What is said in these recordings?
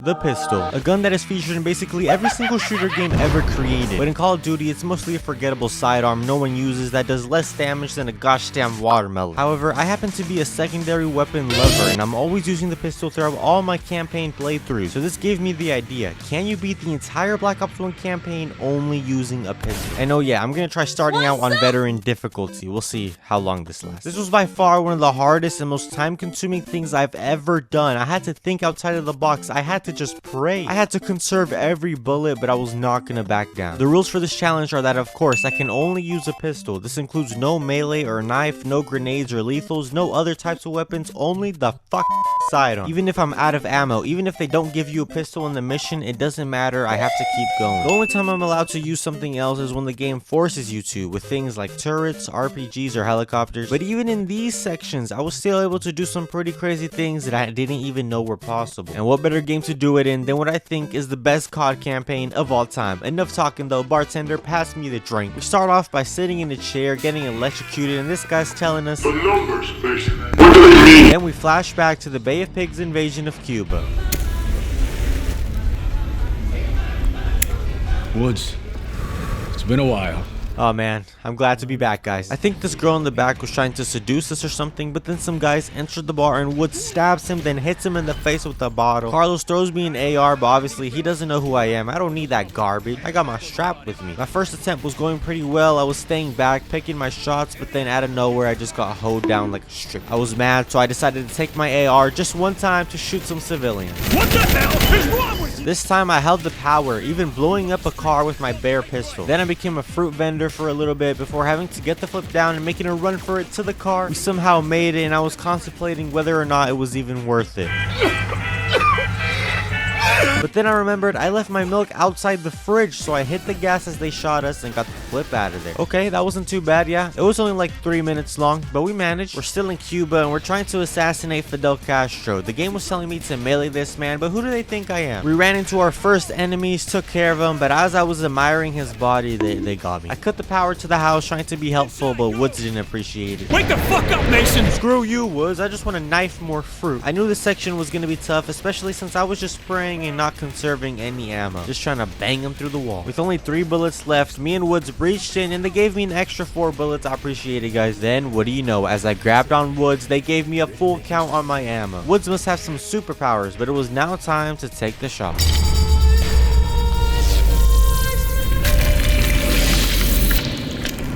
The pistol, a gun that is featured in basically every single shooter game ever created, but in Call of Duty it's mostly a forgettable sidearm no one uses that does less damage than a gosh damn watermelon. However, I happen to be a secondary weapon lover and I'm always using the pistol throughout all my campaign playthroughs, so this gave me the idea, can you beat the entire Black Ops 1 campaign only using a pistol? And oh yeah, I'm gonna try starting out on veteran difficulty, we'll see how long this lasts. This was by far one of the hardest and most time consuming things I've ever done. I had to think outside of the box, I had to just pray. I had to conserve every bullet, but I was not gonna back down. The rules for this challenge are that of course I can only use a pistol. This includes no melee or knife, no grenades or lethals, no other types of weapons, only the sidearm. Even if I'm out of ammo, even if they don't give you a pistol in the mission, it doesn't matter, I have to keep going. The only time I'm allowed to use something else is when the game forces you to, with things like turrets, RPGs, or helicopters. But even in these sections, I was still able to do some pretty crazy things that I didn't even know were possible. And what better game to do it in than what I think is the best COD campaign of all time. Enough talking though, bartender, pass me the drink. We start off by sitting in a chair, getting electrocuted, and this guy's telling us the numbers, basically. What do they mean? Then we flash back to the Bay of Pigs invasion of Cuba. Woods, it's been a while. Oh man, I'm glad to be back, guys. I think this girl in the back was trying to seduce us or something, but then some guys entered the bar and Woods stabs him, then hits him in the face with a bottle. Carlos throws me an AR, but obviously he doesn't know who I am. I don't need that garbage. I got my strap with me. My first attempt was going pretty well. I was staying back, picking my shots, but then out of nowhere, I just got hoed down like a stripper. I was mad, so I decided to take my AR just one time to shoot some civilians. What the hell is wrong with you? This time I held the power, even blowing up a car with my bare pistol. Then I became a fruit vendor for a little bit before having to get the flip down and making a run for it to the car. We somehow made it and I was contemplating whether or not it was even worth it. But then I remembered I left my milk outside the fridge, so I hit the gas as they shot us and got the flip out of there. Okay, that wasn't too bad, yeah. It was only like 3 minutes long, but we managed. We're still in Cuba and we're trying to assassinate Fidel Castro. The game was telling me to melee this man, but who do they think I am? We ran into our first enemies, took care of them, but as I was admiring his body, they got me. I cut the power to the house trying to be helpful, but Woods didn't appreciate it. Wake the fuck up, Mason! Screw you, Woods. I just want to knife more fruit. I knew this section was going to be tough, especially since I was just spraying and not conserving any ammo, just trying to bang them through the wall. With only 3 bullets left, me and Woods breached in and they gave me an extra 4 bullets. I appreciate it, guys. Then what do you know, as I grabbed on Woods, they gave me a full count on my ammo. Woods must have some superpowers, but it was now time to take the shot.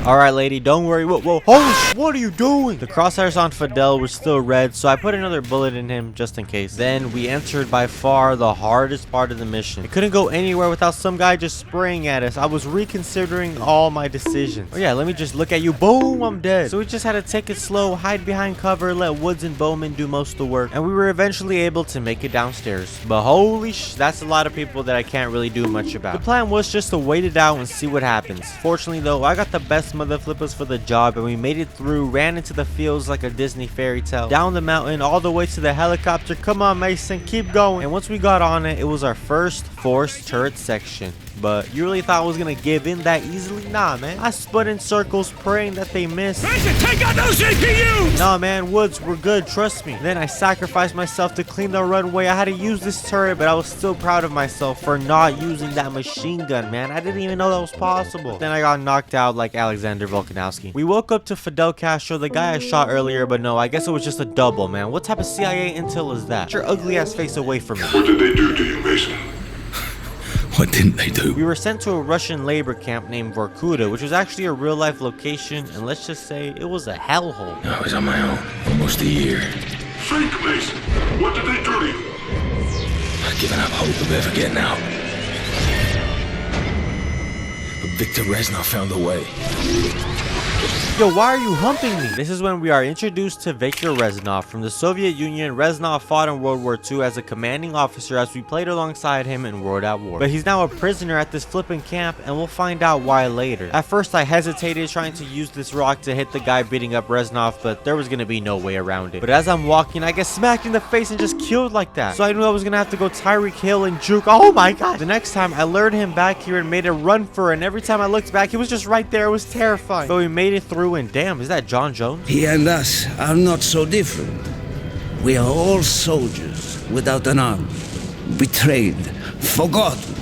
Alright, lady, don't worry. Whoa. Holy sh! What are you doing? The crosshairs on Fidel were still red, so I put another bullet in him just in case. Then we entered by far the hardest part of the mission. I couldn't go anywhere without some guy just spraying at us. I was reconsidering all my decisions. Oh yeah, let me just look at you. Boom, I'm dead. So we just had to take it slow, hide behind cover, let Woods and Bowman do most of the work, and we were eventually able to make it downstairs. But holy sh! That's a lot of people that I can't really do much about. The plan was just to wait it out and see what happens. Fortunately though, I got the best mother flippers for the job and we made it through, ran into the fields like a Disney fairy tale, down the mountain all the way to the helicopter. Come on, Mason, keep going. And once we got on it, it was our first forced turret section. But you really thought I was gonna give in that easily? Nah, man. I spun in circles praying that they missed. Mason, take out those APUs! Nah, man, Woods, we're good, trust me. Then I sacrificed myself to clean the runway. I had to use this turret, but I was still proud of myself for not using that machine gun, man. I didn't even know that was possible. Then I got knocked out like Alexander Volkanovski. We woke up to Fidel Castro, the guy I shot earlier, but no, I guess it was just a double, man. What type of CIA intel is that? Get your ugly ass face away from me. What did they do to you, Mason? What didn't they do? We were sent to a Russian labor camp named Vorkuta, which was actually a real-life location, and let's just say it was a hellhole. I was on my own almost a year. Think, Mason. What did they do to you? I'd given up hope of ever getting out. But Victor Reznov found a way. Yo, why are you humping me? This is when we are introduced to Victor Reznov. From the Soviet Union, Reznov fought in World War II as a commanding officer as we played alongside him in World at War. But he's now a prisoner at this flipping camp, and we'll find out why later. At first, I hesitated trying to use this rock to hit the guy beating up Reznov, but there was gonna be no way around it. But as I'm walking, I get smacked in the face and just killed like that. So I knew I was gonna have to go Tyreek Hill and juke. Oh my god! The next time, I lured him back here and made a run for it, and every time I looked back, he was just right there. It was terrifying. But we made it through, and damn, is that John Jones? He and us are not so different. We are all soldiers without an army. betrayed, forgotten,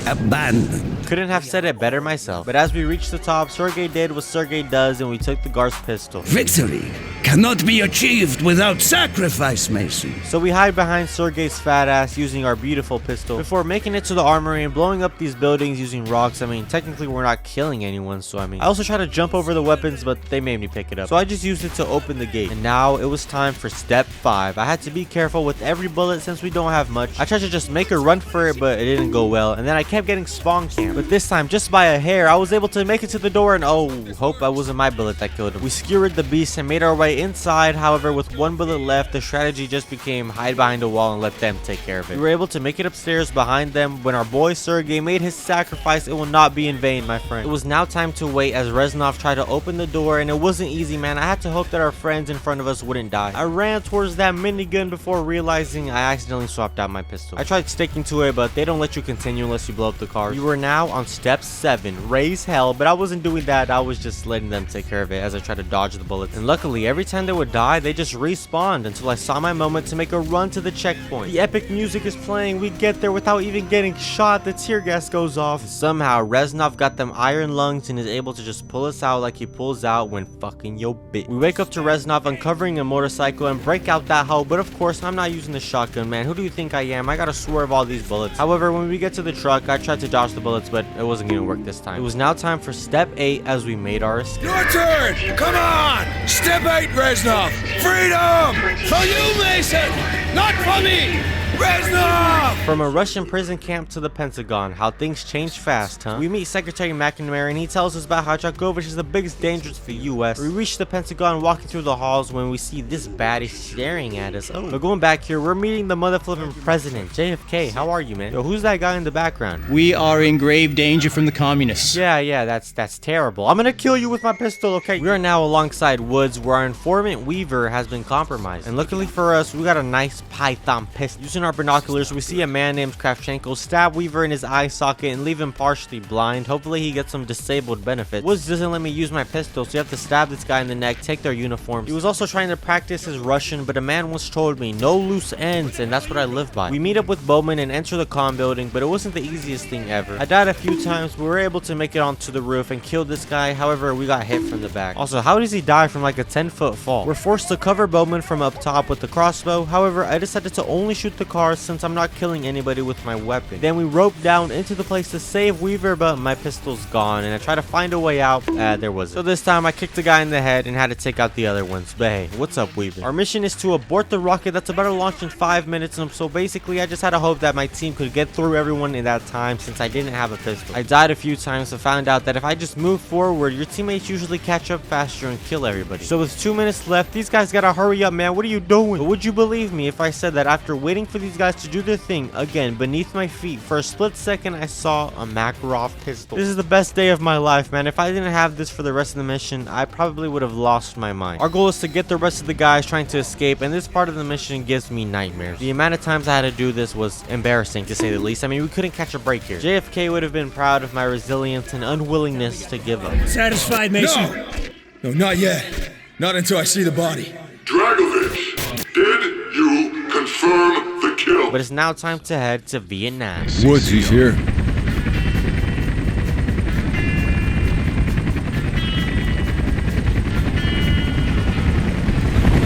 abandoned. Couldn't have said it better myself. But as we reached the top, Sergei did what Sergei does and we took the guard's pistol. Victory cannot be achieved without sacrifice, Mason. So we hide behind Sergei's fat ass using our beautiful pistol before making it to the armory and blowing up these buildings using rocks. I mean, technically we're not killing anyone, so I also tried to jump over the weapons, but they made me pick it up. So I just used it to open the gate. And now it was time for step 5. I had to be careful with every bullet since we don't have much. I tried to just make a run for it, but it didn't go well. And then I kept getting spawn camped. But this time, just by a hair, I was able to make it to the door and oh, hope that wasn't my bullet that killed him. We skewered the beast and made our way inside. However, with one bullet left, the strategy just became hide behind a wall and let them take care of it. We were able to make it upstairs behind them when our boy Sergei made his sacrifice. It will not be in vain, my friend. It was now time to wait as Reznov tried to open the door and it wasn't easy, man. I had to hope that our friends in front of us wouldn't die. I ran towards that minigun before realizing I accidentally swapped out my pistol. I tried sticking to it, but they don't let you continue unless you blow up the car. We were now on step 7, raise hell, but I wasn't doing that. I was just letting them take care of it as I tried to dodge the bullets. And luckily, every time they would die, they just respawned until I saw my moment to make a run to the checkpoint. The epic music is playing. We get there without even getting shot. The tear gas goes off. Somehow, Reznov got them iron lungs and is able to just pull us out like he pulls out when fucking yo bitch. We wake up to Reznov uncovering a motorcycle and break out that hoe, but of course, I'm not using the shotgun, man. Who do you think I am? I gotta swerve all these bullets. However, when we get to the truck, I tried to dodge the bullets, but it wasn't gonna work this time. It was now time for step 8 as we made our escape. Your turn! Come on! Step 8, Reznov! Freedom! For you, Mason! Not for me! Reznov! From a Russian prison camp to the Pentagon, how things change fast, huh? We meet Secretary McNamara and he tells us about how Dragovich is the biggest danger to the US. We reach the Pentagon walking through the halls when we see this baddie staring at us. Oh, but going back here, we're meeting the motherflipping president, JFK. How are you, man? Yo, who's that guy in the background? We are in grave danger from the communists. Yeah, that's terrible. I'm gonna kill you with my pistol, okay? We are now alongside Woods where our informant Weaver has been compromised. And luckily for us, we got a nice Python pistol. Using our binoculars, we see a man named Kravchenko stab Weaver in his eye socket and leave him partially blind. Hopefully he gets some disabled benefits. Woods doesn't let me use my pistol, so you have to stab this guy in the neck, take their uniforms. He was also trying to practice his Russian, but a man once told me, no loose ends, and that's what I live by. We meet up with Bowman and enter the comm building, but it wasn't the easiest thing ever. I died a few times, but we were able to make it onto the roof and kill this guy. However, we got hit from the back. Also, how does he die from like a 10-foot fall? We're forced to cover Bowman from up top with the crossbow. However, I decided to only shoot the car since I'm not killing anybody with my weapon. Then we rope down into the place to save Weaver, but my pistol's gone and I try to find a way out. There wasn't. So this time I kicked the guy in the head and had to take out the other ones. But hey, what's up, Weaver? Our mission is to abort the rocket that's about to launch in 5 minutes, and so basically I just had to hope that my team could get through everyone in that time since I didn't have a pistol. I died a few times and found out that if I just move forward, your teammates usually catch up faster and kill everybody. So with 2 minutes left, these guys gotta hurry up, man. What are you doing? But would you believe me if I said that after waiting for these guys to do their thing again beneath my feet, for a split second I saw a Makarov pistol. This is the best day of my life, man. If I didn't have this for the rest of the mission, I probably would have lost my mind. Our goal is to get the rest of the guys trying to escape, and this part of the mission gives me nightmares. The amount of times I had to do this was embarrassing, to say the least. I mean, we couldn't catch a break here. JFK would have been proud of my resilience and unwillingness to give up. Satisfied, Mason? No, not yet. Not until I see the body. Dragovich, did you confirm the kill? But it's now time to head to Vietnam. Woods, he's here.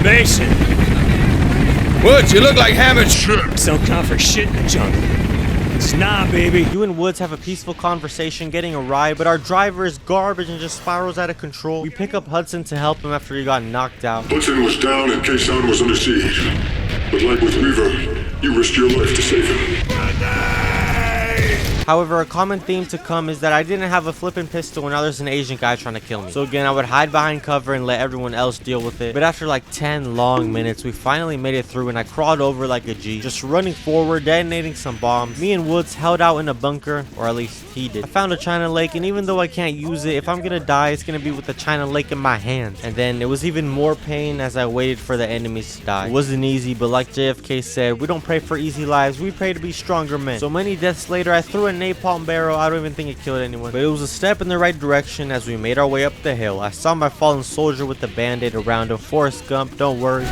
Mason! Woods, you look like hammered shit. Don't count for shit in the jungle. It's nah, baby. You and Woods have a peaceful conversation getting a ride, but our driver is garbage and just spirals out of control. We pick up Hudson to help him after he got knocked out. Hudson was down and K-Sound was under siege. But like with Weaver, you risked your life to save him. However, a common theme to come is that I didn't have a flippin' pistol and now there's an Asian guy trying to kill me. So again, I would hide behind cover and let everyone else deal with it. But after like 10 long minutes, we finally made it through and I crawled over like a G, just running forward, detonating some bombs. Me and Woods held out in a bunker, or at least he did. I found a China Lake, and even though I can't use it, if I'm gonna die, it's gonna be with the China Lake in my hands. And then it was even more pain as I waited for the enemies to die. It wasn't easy, but like JFK said, we don't pray for easy lives, we pray to be stronger men. So many deaths later, I threw a napalm barrel. I don't even think it killed anyone, but it was a step in the right direction as we made our way up the hill. I saw my fallen soldier with the band-aid around him. Forrest Gump, don't worry.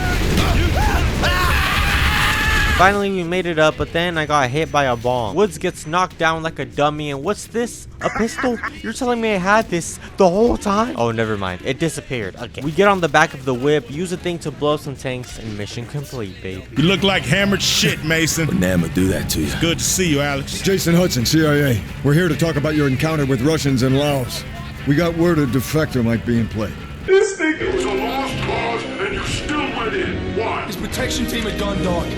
Finally, we made it up, but then I got hit by a bomb. Woods gets knocked down like a dummy, and what's this? A pistol? You're telling me I had this the whole time? Oh, never mind. It disappeared. Okay. We get on the back of the whip, use the thing to blow up some tanks, and mission complete, babe. You look like hammered shit, Mason. But Nam would do that to you. Good to see you, Alex. Jason Hudson, CIA. We're here to talk about your encounter with Russians in Laos. We got word a defector might be in play. This thing was a lost cause, and you still went in. Why? His protection team had gone dark.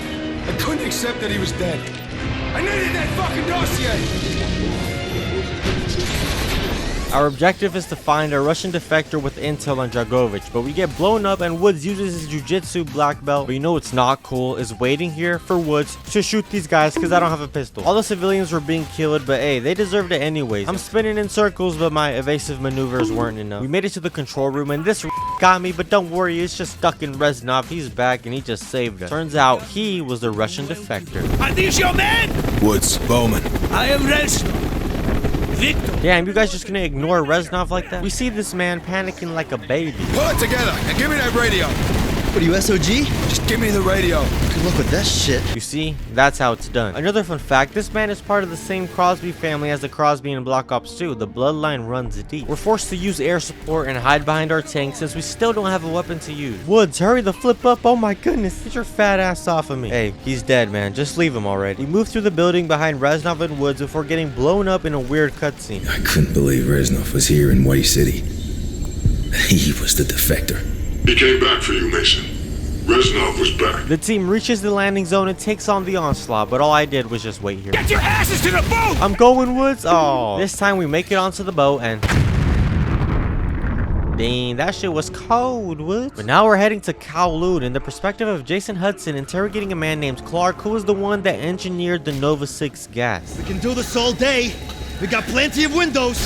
I couldn't accept that he was dead. I needed that fucking dossier! Our objective is to find a Russian defector with intel on Dragovich, but we get blown up and Woods uses his jiu-jitsu black belt. But you know what's not cool is waiting here for Woods to shoot these guys because I don't have a pistol. All the civilians were being killed, but hey, they deserved it anyways. I'm spinning in circles, but my evasive maneuvers weren't enough. We made it to the control room and this got me, but don't worry, it's just stuck in Reznov. He's back and he just saved us. Turns out he was the Russian defector. Are these your men? Woods, Bowman. I am Reznov. Victor. Damn, you guys just gonna ignore Reznov like that? We see this man panicking like a baby. Pull it together and give me that radio. What are you, SOG? Just give me the radio. Good luck with that shit. You see, that's how it's done. Another fun fact, this man is part of the same Crosby family as the Crosby in Black Ops 2. The bloodline runs deep. We're forced to use air support and hide behind our tank since we still don't have a weapon to use. Woods, hurry the flip up. Oh my goodness, get your fat ass off of me. Hey, he's dead, man. Just leave him already. We move through the building behind Reznov and Woods before getting blown up in a weird cutscene. I couldn't believe Reznov was here in White City. He was the defector. He came back for you, Mason. Reznov was back. The team reaches the landing zone and takes on the onslaught, but all I did was just wait here. Get your asses to the boat! I'm going, Woods. Oh, this time we make it onto the boat and... Dang, that shit was cold, Woods. But now we're heading to Kowloon in the perspective of Jason Hudson interrogating a man named Clark, who was the one that engineered the Nova 6 gas. We can do this all day. We got plenty of windows.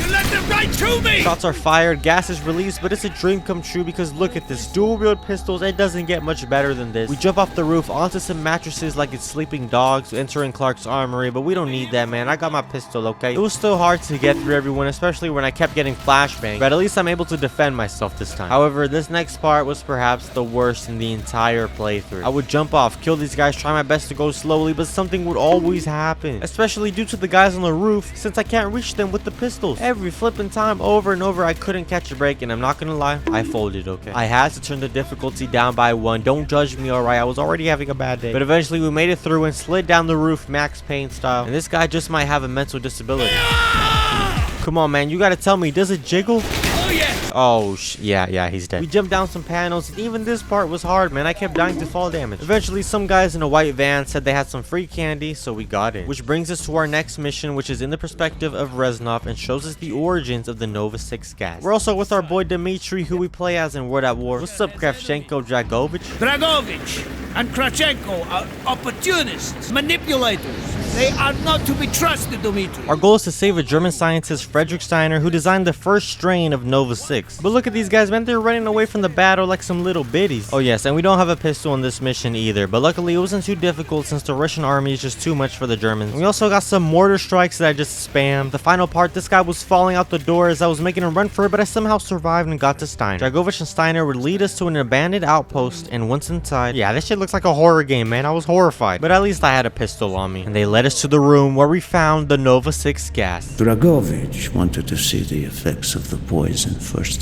You let them right to me! Shots are fired, gas is released, but it's a dream come true because look at this. Dual-wield pistols, it doesn't get much better than this. We jump off the roof onto some mattresses like it's sleeping dogs, entering Clark's armory, but we don't need that, man. I got my pistol, okay? It was still hard to get through everyone, especially when I kept getting flashbangs, but at least I'm able to defend myself this time. However, this next part was perhaps the worst in the entire playthrough. I would jump off, kill these guys, try my best to go slowly, but something would always happen, especially due to the guys on the roof, since I can't reach them with the pistols. Every flipping time, over and over, I couldn't catch a break, and I'm not gonna lie, I folded, okay? I had to turn the difficulty down by 1. Don't judge me, alright? I was already having a bad day. But eventually, we made it through and slid down the roof, Max Payne style. And this guy just might have a mental disability. Come on, man, you gotta tell me, does it jiggle? Oh, yeah! Oh, yeah, he's dead. We jumped down some panels, and even this part was hard, man. I kept dying to fall damage. Eventually, some guys in a white van said they had some free candy, so we got in. Which brings us to our next mission, which is in the perspective of Reznov and shows us the origins of the Nova 6 gas. We're also with our boy Dmitri, who we play as in World at War. What's up, Kravchenko, Dragovich? Dragovich and Kravchenko are opportunists, manipulators. They are not to be trusted, Dmitri. Our goal is to save a German scientist, Frederick Steiner, who designed the first strain of Nova 6. But look at these guys, man. They're running away from the battle like some little biddies. Oh yes, and we don't have a pistol in this mission either. But luckily, it wasn't too difficult since the Russian army is just too much for the Germans. And we also got some mortar strikes that I just spammed. The final part, this guy was falling out the door as I was making him run for it, but I somehow survived and got to Steiner. Dragovich and Steiner would lead us to an abandoned outpost, and once inside, yeah, this shit looks like a horror game, man. I was horrified. But at least I had a pistol on me. And they led us to the room where we found the Nova 6 gas. Dragovich wanted to see the effects of the poison firsthand.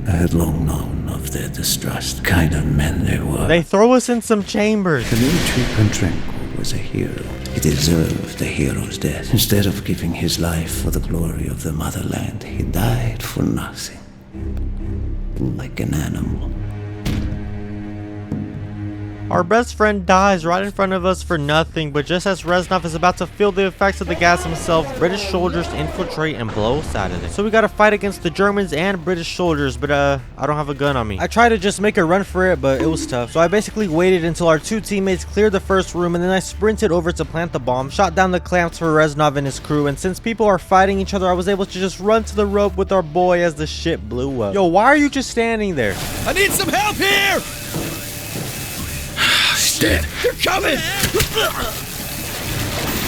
I had long known of their distrust, kind of men they were. They throw us in some chambers. Dmitri Kravchenko was a hero. He deserved a hero's death. Instead of giving his life for the glory of the motherland, he died for nothing. Like an animal. Our best friend dies right in front of us for nothing, but just as Reznov is about to feel the effects of the gas himself, British soldiers infiltrate and blow us out of it. So we gotta fight against the Germans and British soldiers, but I don't have a gun on me. I tried to just make a run for it, but it was tough. So I basically waited until our two teammates cleared the first room, and then I sprinted over to plant the bomb, shot down the clamps for Reznov and his crew, and since people are fighting each other, I was able to just run to the rope with our boy as the shit blew up. Yo, why are you just standing there? I need some help here! Dead. They're coming!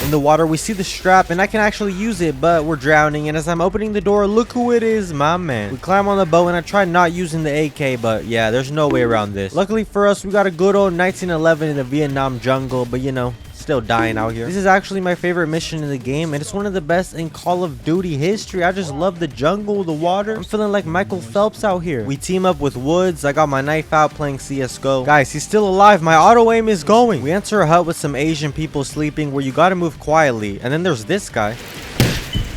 And In the water, we see the strap, and I can actually use it, but we're drowning. And as I'm opening the door, look who it is, my man. We climb on the boat, and I try not using the AK, but yeah, there's no way around this. Luckily for us, we got a good old 1911 in the Vietnam jungle, but you know, still dying out here. This is actually my favorite mission in the game, and it's one of the best in Call of Duty history. I just love the jungle, the water. I'm feeling like Michael Phelps out here. We team up with Woods. I got my knife out playing CSGO. Guys, he's still alive. My auto aim is going. We enter a hut with some Asian people sleeping where you gotta move quietly. And then there's this guy.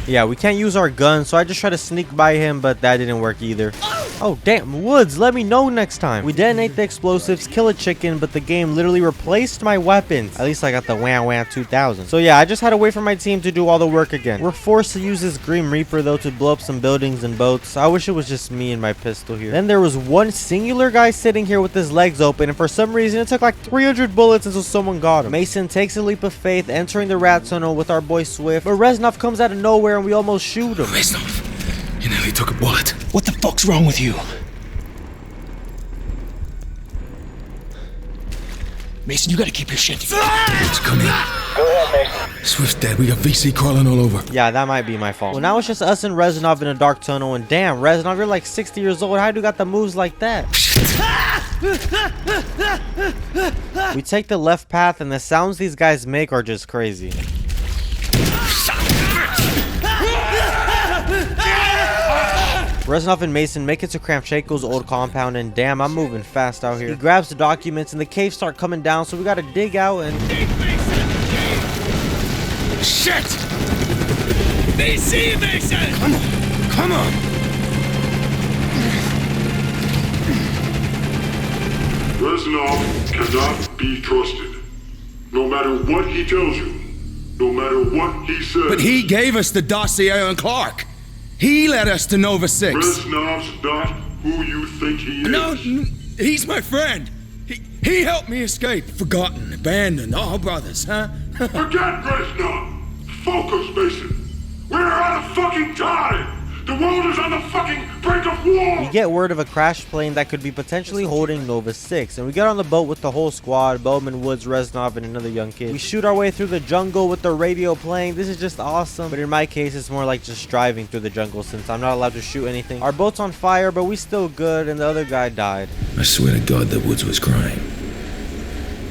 Yeah, we can't use our gun, so I just try to sneak by him, but that didn't work either. Oh, damn, Woods, let me know next time. We detonate the explosives, kill a chicken, but the game literally replaced my weapons. At least I got the Wham Wham 2000. So yeah, I just had to wait for my team to do all the work again. We're forced to use this Grim Reaper, though, to blow up some buildings and boats. I wish it was just me and my pistol here. Then there was one singular guy sitting here with his legs open, and for some reason, it took like 300 bullets until someone got him. Mason takes a leap of faith, entering the rat tunnel with our boy Swift, but Reznov comes out of nowhere and we almost shoot him. Reznov, you nearly took a bullet. What the fuck's wrong with you? Mason, you gotta keep your shit together. It's coming. Go ahead, Mason. Swift's dead. We got VC crawling all over. Yeah, that might be my fault. Well, now it's just us and Reznov in a dark tunnel, and damn, Reznov, you're like 60 years old. How do you got the moves like that? We take the left path, and the sounds these guys make are just crazy. Reznov and Mason make it to Kravchenko's old compound, and damn, I'm moving fast out here. He grabs the documents, and the caves start coming down, so we gotta dig out and... Shit! They see Mason! Come on! Reznov cannot be trusted. No matter what he tells you, no matter what he says. But he gave us the dossier on Clark. He led us to Nova 6. Reznov's not who you think he is. No, he's my friend. He helped me escape. Forgotten, abandoned, all brothers, huh? Forget Reznov! Focus, Mason! We're out of fucking time! The world is on the fucking brink of war! We get word of a crashed plane that could be potentially holding Nova 6, and we get on the boat with the whole squad, Bowman, Woods, Reznov, and another young kid. We shoot our way through the jungle with the radio playing. This is just awesome, but in my case, it's more like just driving through the jungle since I'm not allowed to shoot anything. Our boat's on fire, but we still good, and the other guy died. I swear to God that Woods was crying.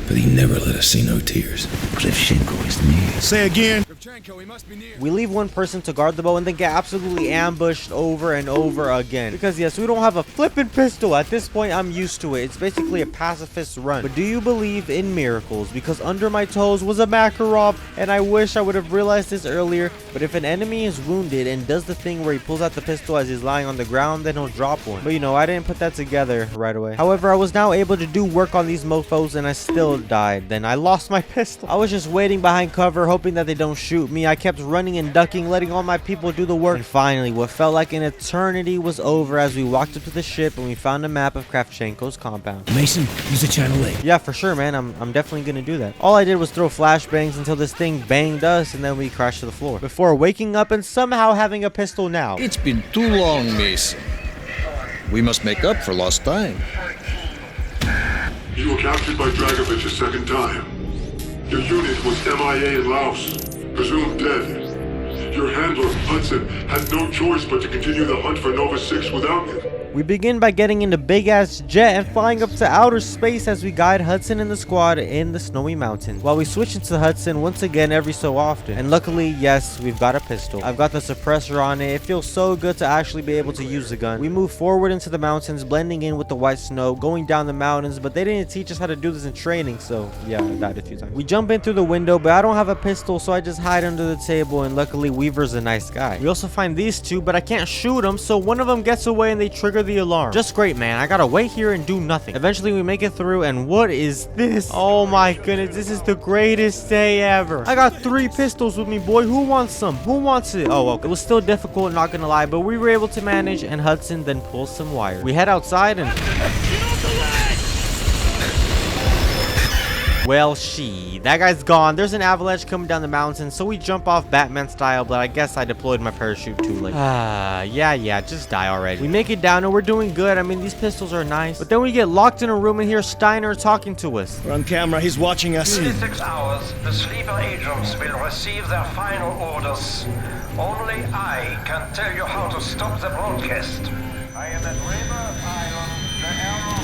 But he never let us see no tears. Kravchenko is near. Say again. Kravchenko, he must be near. We leave one person to guard the boat and then get absolutely ambushed over and over again. Because yes, we don't have a flippin' pistol. At this point, I'm used to it. It's basically a pacifist run. But do you believe in miracles? Because under my toes was a Makarov, and I wish I would have realized this earlier. But if an enemy is wounded and does the thing where he pulls out the pistol as he's lying on the ground, then he'll drop one. But you know, I didn't put that together right away. However, I was now able to do work on these mofos, and I still died. Then I lost my pistol. I was just waiting behind cover, hoping that they don't shoot me. I kept running and ducking, letting all my people do the work. And finally, what felt like an eternity was over as we walked up to the ship and we found a map of Kravchenko's compound. Mason, use the channel 8. Yeah, for sure, man. I'm definitely gonna do that. All I did was throw flashbangs until this thing banged us, and then we crashed to the floor before waking up and somehow having a pistol now. It's been too long, Mason. We must make up for lost time. You were captured by Dragovich a second time. Your unit was MIA in Laos, presumed dead. Your handler, Hudson, had no choice but to continue the hunt for Nova 6 without you. We begin by getting in a big-ass jet and flying up to outer space as we guide Hudson and the squad in the snowy mountains, while we switch into Hudson once again every so often. And luckily, yes, we've got a pistol. I've got the suppressor on it. It feels so good to actually be able to use the gun. We move forward into the mountains, blending in with the white snow, going down the mountains, but they didn't teach us how to do this in training, so yeah, I died a few times. We jump in through the window, but I don't have a pistol, so I just hide under the table, and luckily Weaver's a nice guy. We also find these two, but I can't shoot them, so one of them gets away and they trigger the alarm. Just great, man. I gotta wait here and do nothing. Eventually we make it through, and what is this? Oh my goodness, this is the greatest day ever. I got 3 pistols with me, boy. Who wants some? Who wants it? Oh, well, it was still difficult, not gonna lie, but we were able to manage, and Hudson then pulls some wire. We head outside and Well, that guy's gone. There's an avalanche coming down the mountain, so we jump off Batman style, but I guess I deployed my parachute too late. Yeah, just die already. We make it down and we're doing good. I mean, these pistols are nice. But then we get locked in a room and hear Steiner talking to us. We're on camera, he's watching us. In 6 hours, the sleeper agents will receive their final orders. Only I can tell you how to stop the broadcast. I am at Rebirth Island, the Arrow.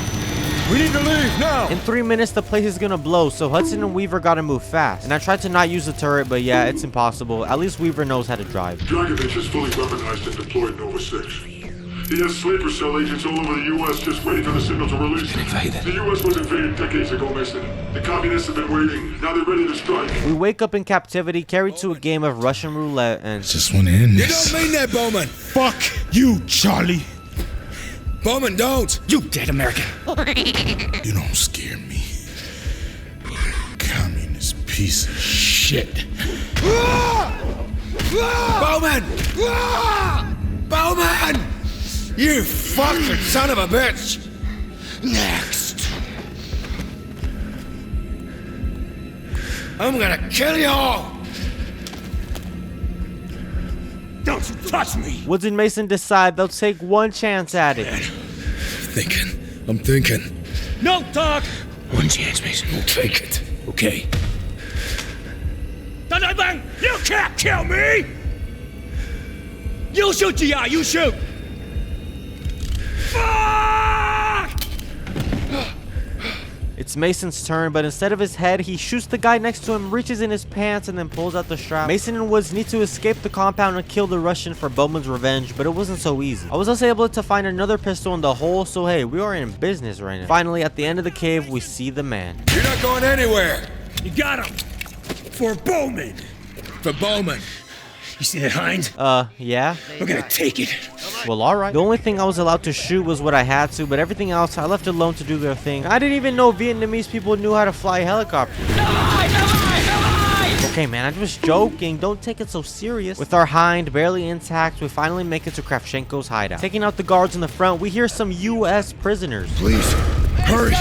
We need to leave now! In 3 minutes, the place is gonna blow, so Hudson and Weaver gotta move fast. And I tried to not use the turret, but yeah, it's impossible. At least Weaver knows how to drive. Dragovich is fully weaponized and deployed Nova 6. He has sleeper cell agents all over the U.S. just waiting for the signal to release. The U.S. was invaded decades ago, Mason. The communists have been waiting. Now they're ready to strike. We wake up in captivity, carried to a game of Russian roulette, and... Just want to end You this. don't mean that, Bowman. Fuck you, Charlie. Bowman, don't. You dead American. You don't scare me. Communist piece of shit. Bowman! Bowman! You fucking son of a bitch! Next! I'm gonna kill you all! Don't you touch me. Woods and Mason decide they'll take one chance at it. I'm thinking. No talk. One chance, Mason. We'll take it. Okay. Bang! You can't kill me! You shoot, GI, you shoot! Fuck! It's Mason's turn, but instead of his head, he shoots the guy next to him, reaches in his pants, and then pulls out the strap. Mason and Woods need to escape the compound and kill the Russian for Bowman's revenge, but it wasn't so easy. I was also able to find another pistol in the hole, so hey, we are in business right now. Finally, at the end of the cave, we see the man. You're not going anywhere. You got him. For Bowman. For Bowman. You see that hind? Yeah? We're gonna take it. Well, alright. The only thing I was allowed to shoot was what I had to, but everything else I left alone to do their thing. I didn't even know Vietnamese people knew how to fly helicopters. Okay, man, I'm just joking. Don't take it so serious. With our hind barely intact, we finally make it to Kravchenko's hideout. Taking out the guards in the front, we hear some U.S. prisoners. Please, hurry.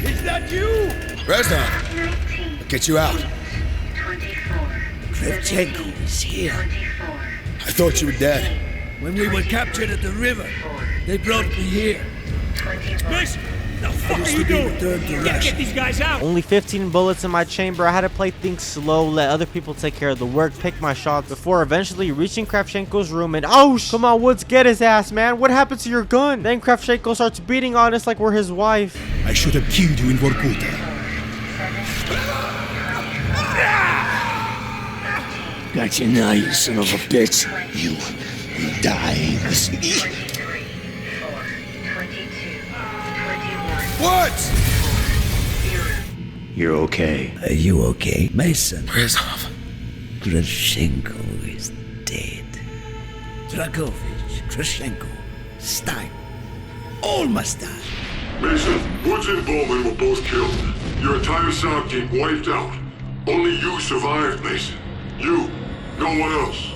Is that you? Reznov, I'll get you out. Kravchenko is here. I thought you were dead. When we were captured at the river, they brought me here. Mason, the fuck are you doing? You gotta get these guys out. Only 15 bullets in my chamber. I had to play things slow, let other people take care of the work, pick my shots before eventually reaching Kravchenko's room and come on, Woods, get his ass, man. What happened to your gun? Then Kravchenko starts beating on us like we're his wife. I should have killed you in Vorkuta. Got you now, you son of a bitch. You die with me. What? You're okay. Are you okay, Mason? Reznov. Kravchenko is dead. Dragovich, Kravchenko, Stein, all must die. Mason, Woods and Bowman were both killed. Your entire SOC team wiped out. Only you survived, Mason. You. No one else.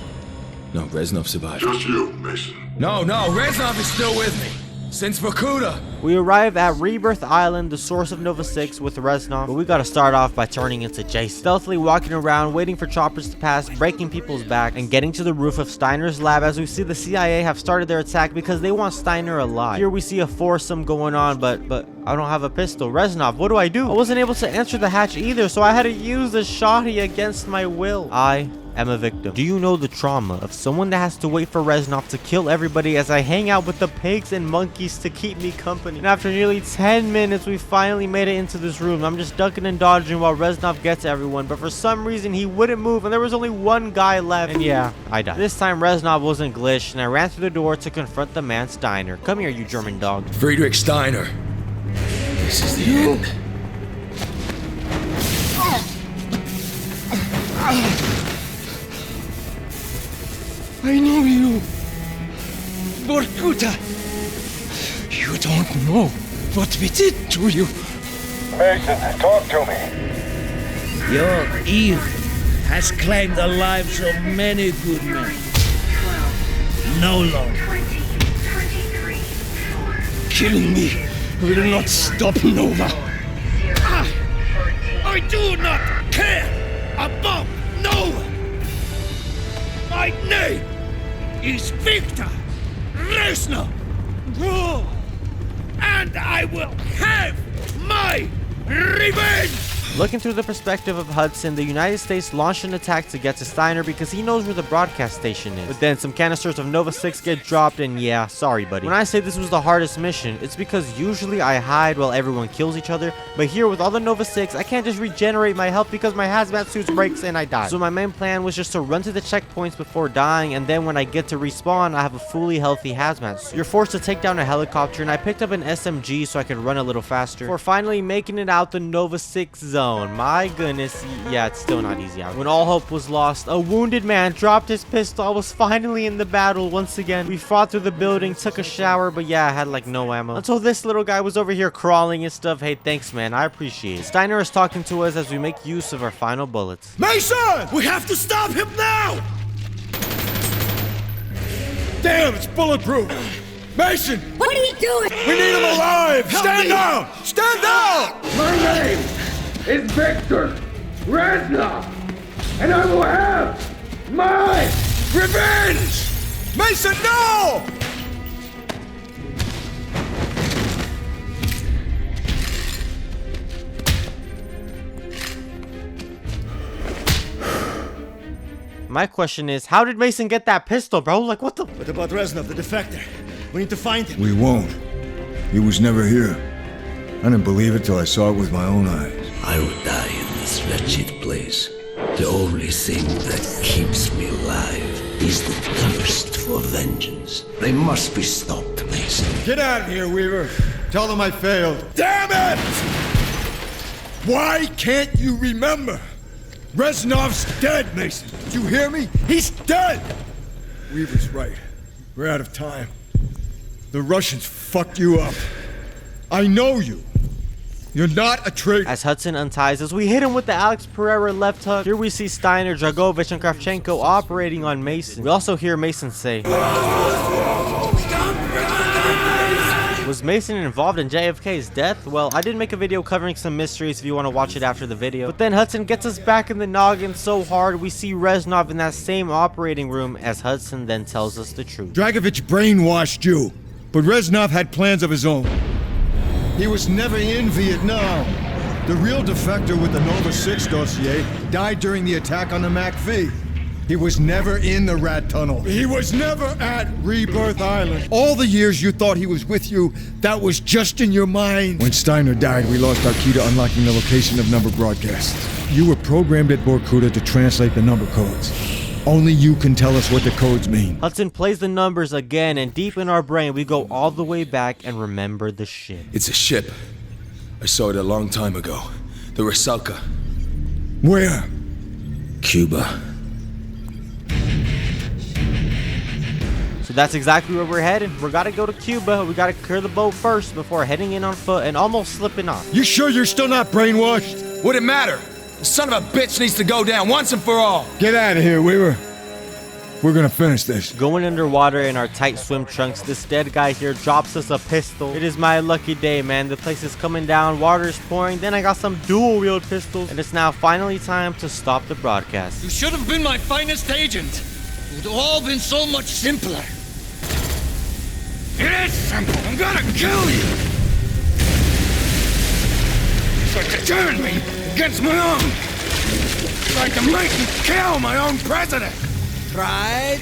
No, Reznov survived. Just you, Mason. No, Reznov is still with me. Since Vorkuta. We arrive at Rebirth Island, the source of Nova 6 with Reznov, but we gotta start off by turning into Jason. Stealthily walking around, waiting for choppers to pass, breaking people's back, and getting to the roof of Steiner's lab as we see the CIA have started their attack because they want Steiner alive. Here we see a foursome going on, but I don't have a pistol. Reznov, what do? I wasn't able to enter the hatch either, so I had to use the shotty against my will. I am a victim. Do you know the trauma of someone that has to wait for Reznov to kill everybody as I hang out with the pigs and monkeys to keep me company? And after nearly 10 minutes, we finally made it into this room. I'm just ducking and dodging while Reznov gets everyone, but for some reason he wouldn't move and there was only one guy left. And yeah, I died. This time Reznov wasn't glitched and I ran through the door to confront the man Steiner. Come here, you German dog. Friedrich Steiner. This is the end. I know you. Vorkuta. You don't know what we did to you. Mason, talk to me. Your evil has claimed the lives of many good men. No longer. Killing me will not stop Nova. I do not care about no one. My name is Victor Reznov. And I will have my revenge! Looking through the perspective of Hudson, the United States launched an attack to get to Steiner because he knows where the broadcast station is. But then some canisters of Nova 6 get dropped and yeah, sorry buddy. When I say this was the hardest mission, it's because usually I hide while everyone kills each other, but here with all the Nova 6, I can't just regenerate my health because my hazmat suit breaks and I die. So my main plan was just to run to the checkpoints before dying, and then when I get to respawn, I have a fully healthy hazmat suit. You're forced to take down a helicopter, and I picked up an SMG so I could run a little faster before finally making it out the Nova 6 zone. My goodness, yeah, it's still not easy out. When all hope was lost, a wounded man dropped his pistol. I was finally in the battle once again. We fought through the building, took a shower, but yeah, I had like no ammo. Until this little guy was over here crawling and stuff. Hey, thanks, man. I appreciate it. Steiner is talking to us as we make use of our final bullets. Mason! We have to stop him now! Damn, it's bulletproof! Mason! What are you doing? We need him alive! Stand down! Stand down! My name is Victor Reznov, and I will have my revenge! Mason, no! My question is, how did Mason get that pistol, bro? Like, what the? What about Reznov, the defector? We need to find him. We won't. He was never here. I didn't believe it till I saw it with my own eyes. I would die in this wretched place. The only thing that keeps me alive is the thirst for vengeance. They must be stopped, Mason. Get out of here, Weaver. Tell them I failed. Damn it! Why can't you remember? Reznov's dead, Mason. Did you hear me? He's dead! Weaver's right. We're out of time. The Russians fucked you up. I know you. You're not a traitor. As Hudson unties us, we hit him with the Alex Pereira left hook. Here we see Steiner, Dragovich, and Kravchenko operating on Mason. We also hear Mason say, was Mason involved in JFK's death? Well, I did make a video covering some mysteries if you want to watch it after the video. But then Hudson gets us back in the noggin so hard, we see Reznov in that same operating room as Hudson then tells us the truth. Dragovich brainwashed you, but Reznov had plans of his own. He was never in Vietnam. The real defector with the Nova 6 dossier died during the attack on the MacV. He was never in the Rat Tunnel. He was never at Rebirth Island. All the years you thought he was with you, that was just in your mind. When Steiner died, we lost our key to unlocking the location of number broadcasts. You were programmed at vorkuta to translate the number codes. Only you can tell us what the codes mean. Hudson plays the numbers again, and deep in our brain, we go all the way back and remember the ship. It's a ship. I saw it a long time ago. The Rusalka. Where? Cuba. So that's exactly where we're headed. We gotta go to Cuba. We gotta clear the boat first before heading in on foot and almost slipping off. You sure you're still not brainwashed? Would it matter? The son of a bitch needs to go down once and for all. Get out of here, Weaver. We're gonna finish this. Going underwater in our tight swim trunks, this dead guy here drops us a pistol. It is my lucky day, man. The place is coming down, water is pouring, then I got some dual-wield pistols, and it's now finally time to stop the broadcast. You should have been my finest agent. It would have all been so much simpler. It is simple. I'm gonna kill you. It's like to turn me against my own. It's like to make me kill my own president. Right?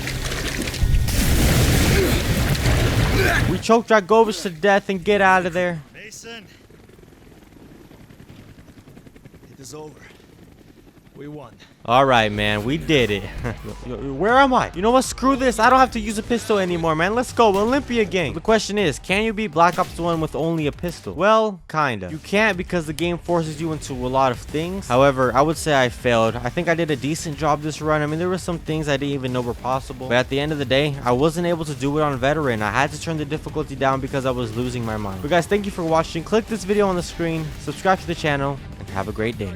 We choke Dragovich to death and get out of there. Mason, it is over. We won. Alright, man, we did it. Where am I? You know what? Screw this. I don't have to use a pistol anymore, man. Let's go. Olympia gang. The question is, can you beat Black Ops 1 with only a pistol? Well, kinda. You can't because the game forces you into a lot of things. However, I would say I failed. I think I did a decent job this run. I mean, there were some things I didn't even know were possible. But at the end of the day, I wasn't able to do it on veteran. I had to turn the difficulty down because I was losing my mind. But guys, thank you for watching. Click this video on the screen, subscribe to the channel, and have a great day.